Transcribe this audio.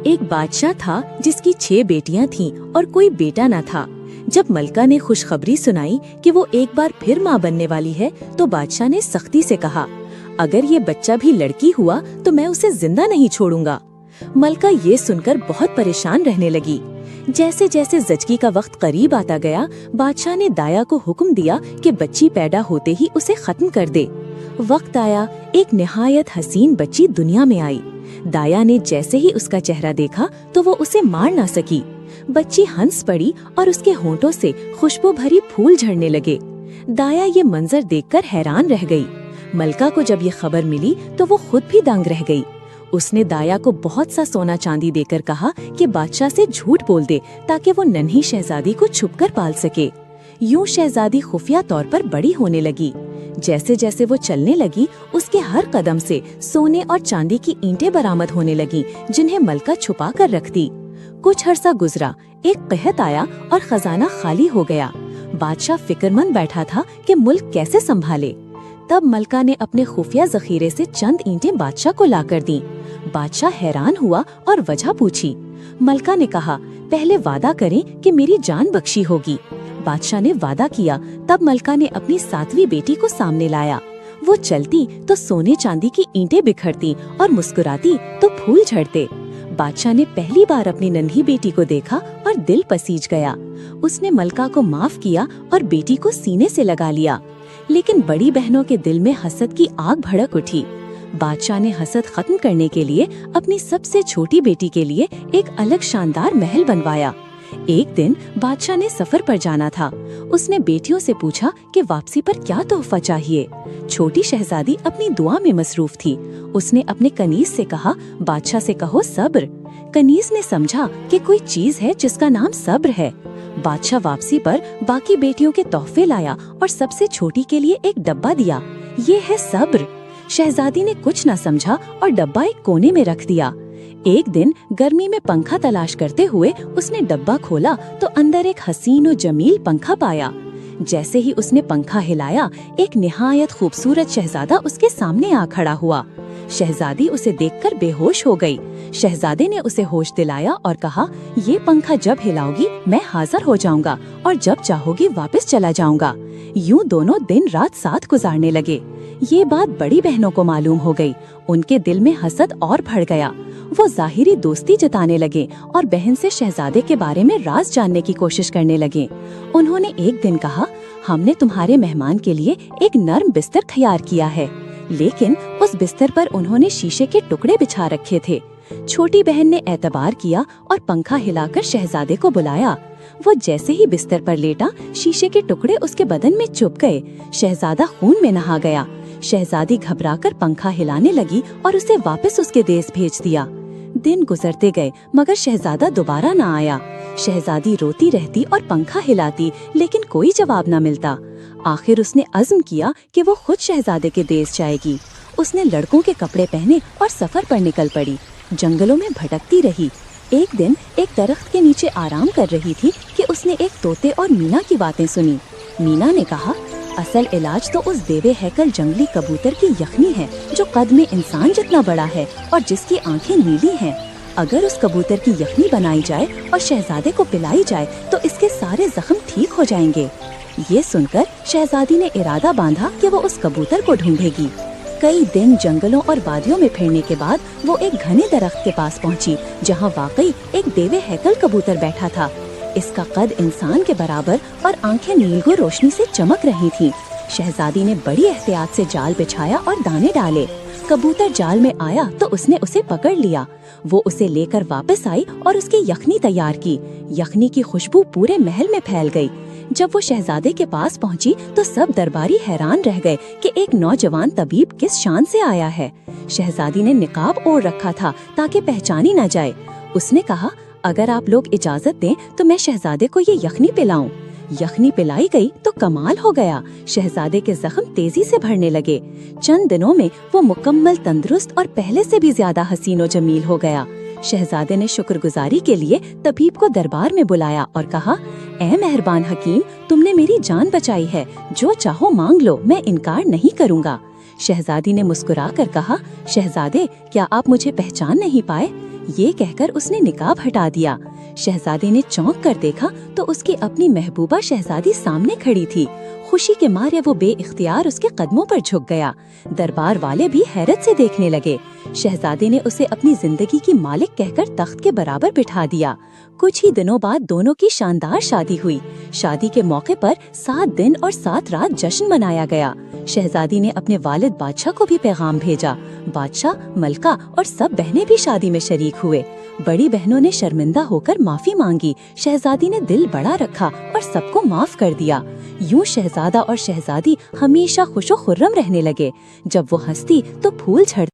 ایک بادشاہ تھا جس کی 6 بیٹیاں تھیں اور کوئی بیٹا نہ تھا۔ جب ملکہ نے خوشخبری سنائی کہ وہ ایک بار پھر ماں بننے والی ہے تو بادشاہ نے سختی سے کہا، اگر یہ بچہ بھی لڑکی ہوا تو میں اسے زندہ نہیں چھوڑوں گا۔ ملکہ یہ سن کر بہت پریشان رہنے لگی۔ جیسے جیسے زچگی کا وقت قریب آتا گیا، بادشاہ نے دایا کو حکم دیا کہ بچی پیدا ہوتے ہی اسے ختم کر دے۔ وقت آیا، ایک نہایت حسین بچی دنیا میں آئی۔ دایا نے جیسے ہی اس کا چہرہ دیکھا تو وہ اسے مار نہ سکی۔ بچی ہنس پڑی اور اس کے ہونٹوں سے خوشبو بھری پھول جھڑنے لگے۔ دایا یہ منظر دیکھ کر حیران رہ گئی۔ ملکہ کو جب یہ خبر ملی تو وہ خود بھی دنگ رہ گئی۔ اس نے دایا کو بہت سا سونا چاندی دے کر کہا کہ بادشاہ سے جھوٹ بول دے تاکہ وہ ننھی شہزادی کو چھپ کر پال سکے۔ یوں شہزادی خفیہ طور پر بڑی ہونے لگی۔ جیسے جیسے وہ چلنے لگی، اس کے ہر قدم سے سونے اور چاندی کی اینٹیں برآمد ہونے لگیں جنہیں ملکہ چھپا کر رکھتی۔ کچھ عرصہ گزرا، ایک قحط آیا اور خزانہ خالی ہو گیا۔ بادشاہ فکر مند بیٹھا تھا کہ ملک کیسے سنبھالے۔ تب ملکہ نے اپنے خفیہ ذخیرے سے چند اینٹیں بادشاہ کو لا کر دیں۔ بادشاہ حیران ہوا اور وجہ پوچھی۔ ملکہ نے کہا، پہلے وعدہ کریں کہ میری جان بخشی ہوگی۔ بادشاہ نے وعدہ کیا۔ تب ملکہ نے اپنی 7ویں بیٹی کو سامنے لایا۔ وہ چلتی تو سونے چاندی کی اینٹیں بکھرتی اور مسکراتی تو پھول جھڑتے۔ بادشاہ نے پہلی بار اپنی ننھی بیٹی کو دیکھا اور دل پسیج گیا۔ اس نے ملکہ کو معاف کیا اور بیٹی کو سینے سے لگا لیا۔ لیکن بڑی بہنوں کے دل میں حسد کی آگ بھڑک اٹھی۔ بادشاہ نے حسد ختم کرنے کے لیے اپنی سب سے چھوٹی بیٹی کے لیے ایک الگ شاندار محل بنوایا۔ ایک دن بادشاہ نے سفر پر جانا تھا۔ اس نے بیٹیوں سے پوچھا کہ واپسی پر کیا تحفہ چاہیے۔ چھوٹی شہزادی اپنی دعا میں مصروف تھی۔ اس نے اپنے کنیز سے کہا، بادشاہ سے کہو صبر۔ کنیز نے سمجھا کہ کوئی چیز ہے جس کا نام صبر ہے۔ بادشاہ واپسی پر باقی بیٹیوں کے تحفے لایا اور سب سے چھوٹی کے لیے ایک ڈبہ دیا۔ یہ ہے صبر۔ شہزادی نے کچھ نہ سمجھا اور ڈبہ ایک کونے میں رکھ دیا۔ ایک دن گرمی میں پنکھا تلاش کرتے ہوئے اس نے ڈبہ کھولا تو اندر ایک حسین و جمیل پنکھا پایا۔ جیسے ہی اس نے پنکھا ہلایا، ایک نہایت خوبصورت شہزادہ اس کے سامنے آ کھڑا ہوا۔ شہزادی اسے دیکھ کر بے ہوش ہو گئی۔ شہزادے نے اسے ہوش دلایا اور کہا، یہ پنکھا جب ہلاؤ گی میں حاضر ہو جاؤں گا اور جب چاہو گی واپس چلا جاؤں گا۔ یوں دونوں دن رات ساتھ گزارنے لگے۔ یہ بات بڑی بہنوں کو معلوم ہو گئی۔ ان کے دل میں حسد اور بڑھ گیا۔ وہ ظاہری دوستی جتانے لگے اور بہن سے شہزادے کے بارے میں راز جاننے کی کوشش کرنے لگے۔ انہوں نے ایک دن کہا، ہم نے تمہارے مہمان کے لیے ایک نرم بستر تیار کیا ہے، لیکن اس بستر پر انہوں نے شیشے کے ٹکڑے بچھا رکھے تھے۔ چھوٹی بہن نے اعتبار کیا اور پنکھا ہلا کر شہزادے کو بلایا۔ وہ جیسے ہی بستر پر لیٹا، شیشے کے ٹکڑے اس کے بدن میں چپ گئے۔ شہزادہ خون میں نہا گیا۔ شہزادی گھبرا کر پنکھا ہلانے لگی اور اسے واپس اس کے دیس بھیج دیا۔ دن گزرتے گئے مگر شہزادہ دوبارہ نہ آیا۔ شہزادی روتی رہتی اور پنکھا ہلاتی لیکن کوئی جواب نہ ملتا۔ آخر اس نے عزم کیا کہ وہ خود شہزادے کے دیس جائے گی۔ اس نے لڑکوں کے کپڑے پہنے اور سفر پر نکل پڑی۔ جنگلوں میں بھٹکتی رہی۔ ایک دن ایک درخت کے نیچے آرام کر رہی تھی کہ اس نے ایک طوطے اور مینا کی باتیں سنی۔ مینا نے کہا، اصل علاج تو اس دیوے ہیکل جنگلی کبوتر کی یخنی ہے جو قد میں انسان جتنا بڑا ہے اور جس کی آنکھیں نیلی ہیں۔ اگر اس کبوتر کی یخنی بنائی جائے اور شہزادے کو پلائی جائے تو اس کے سارے زخم ٹھیک ہو جائیں گے۔ یہ سن کر شہزادی نے ارادہ باندھا کہ وہ اس کبوتر کو ڈھونڈے گی۔ کئی دن جنگلوں اور وادیوں میں پھرنے کے بعد وہ ایک گھنے درخت کے پاس پہنچی جہاں واقعی ایک دیوے ہیکل کبوتر بیٹھا تھا۔ اس کا قد انسان کے برابر اور آنکھیں نیلگو روشنی سے چمک رہی تھیں۔ شہزادی نے بڑی احتیاط سے جال بچھایا اور دانے ڈالے۔ کبوتر جال میں آیا تو اس نے اسے پکڑ لیا۔ وہ اسے لے کر واپس آئی اور اس کی یخنی تیار کی۔ یخنی کی خوشبو پورے محل میں پھیل گئی۔ جب وہ شہزادے کے پاس پہنچی تو سب درباری حیران رہ گئے کہ ایک نوجوان طبیب کس شان سے آیا ہے۔ شہزادی نے نقاب اوڑھ رکھا تھا تاکہ پہچانی نہ جائے۔ اس نے کہا، اگر آپ لوگ اجازت دیں تو میں شہزادے کو یہ یخنی پلاؤں۔ یخنی پلائی گئی تو کمال ہو گیا۔ شہزادے کے زخم تیزی سے بھرنے لگے۔ چند دنوں میں وہ مکمل تندرست اور پہلے سے بھی زیادہ حسین و جمیل ہو گیا۔ شہزادے نے شکر گزاری کے لیے طبیب کو دربار میں بلایا اور کہا، اے مہربان حکیم، تم نے میری جان بچائی ہے، جو چاہو مانگ لو، میں انکار نہیں کروں گا۔ شہزادی نے مسکرا کر کہا، شہزادے، کیا آپ مجھے پہچان نہیں پائے؟ یہ کہہ کر اس نے نقاب ہٹا دیا۔ شہزادے نے چونک کر دیکھا تو اس کی اپنی محبوبہ شہزادی سامنے کھڑی تھی۔ خوشی کے مارے وہ بے اختیار اس کے قدموں پر جھک گیا۔ دربار والے بھی حیرت سے دیکھنے لگے۔ شہزادے نے اسے اپنی زندگی کی مالک کہہ کر تخت کے برابر بٹھا دیا۔ کچھ ہی دنوں بعد دونوں کی شاندار شادی ہوئی۔ شادی کے موقع پر 7 دن اور 7 رات جشن منایا گیا۔ شہزادی نے اپنے والد بادشاہ کو بھی پیغام بھیجا۔ بادشاہ، ملکہ اور سب بہنیں بھی شادی میں شریک ہوئے۔ بڑی بہنوں نے شرمندہ ہو کر معافی مانگی۔ شہزادی نے دل بڑا رکھا اور سب کو معاف کر دیا۔ یوں شہزادہ اور شہزادی ہمیشہ خوش و خرم رہنے لگے۔ جب وہ ہنستی تو پھول جھڑ